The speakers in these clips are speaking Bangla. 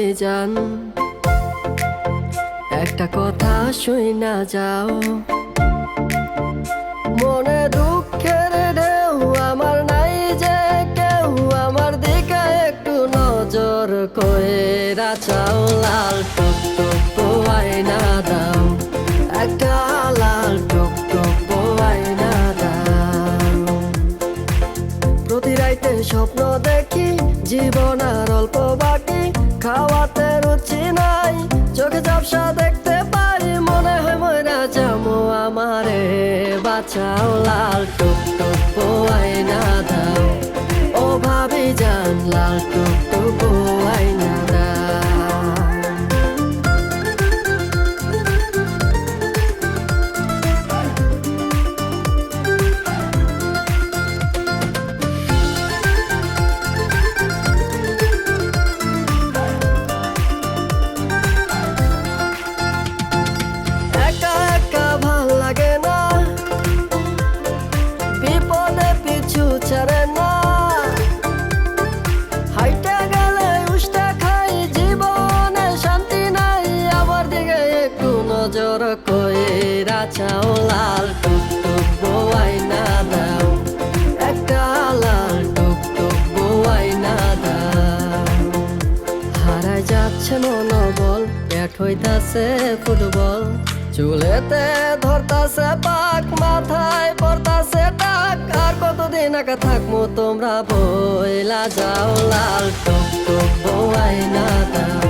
ভাবি যান, একটা কথা শুই না যাও। মনে দুঃখের ঢেউ আমার নাই যে কেউ, আমার দিকে একটু নজর কইরা চাও। লাল টুকটুক আয়না দাও, একটা লাল টুকটুক আয়না দাও। প্রতি রাইতে স্বপ্ন দেখি জীবন আর অল্প বাকি, খাওয়াতে রুচি নাই, চোখে ঝাপসা দেখতে পাই, মনে হয় ময়রা যামো, আমারে বাঁচাও। লাল টুকটুক আয়না দাও, ও ভাবি যান, লাল টুকটুক আয়না দাও। ছাড়ে না, হাইটা গেলে উষ্টা খাই, জীবনে শান্তি নাই, আমার দিকে একটু নজর কইরা চাও। লাল টুকটুক আয়না দাও, একটা লাল টুকটুক আয়না দাও। হারাই যাচ্ছে মনোবল, পেট হইতাছে ফুটবল, চুলেতে ধরতাছে পাক, মাথায় পড়তাছে টাক, আর কতদিন একা থাকবো তোমরা বইলা যাও। লাল টুকটুক আয়না দাও,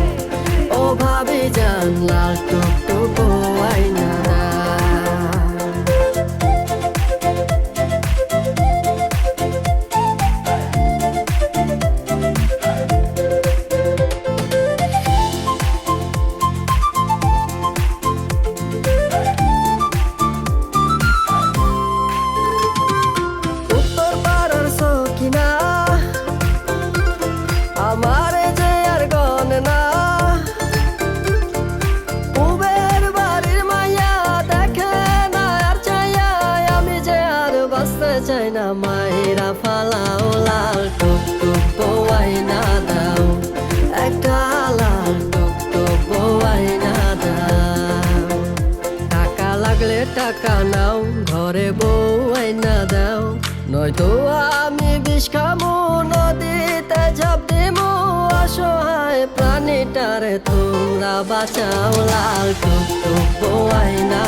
ও ভাবি যান, লাল টুকটুক আয়না দাও। আমারে যে আর গন না, উবের বাড়ির মাইয়া দেখে না আর চাইয়া, আমি যে আর বাঁচতে চাই না, মাইরা ফালাও। লাল টুকটুক আয়না দাও, একটা লাল টুকটুক আয়না দাও। টাকা লাগলে টাকা নাও, ঘরে বউ আয়না দাও, নয়তো আমি বিষ খামু, নদীতে ঝাঁপ দিমু, অসহায় প্রাণীটারে তোমরা বাঁচাও। লাল টুকটুক আয়না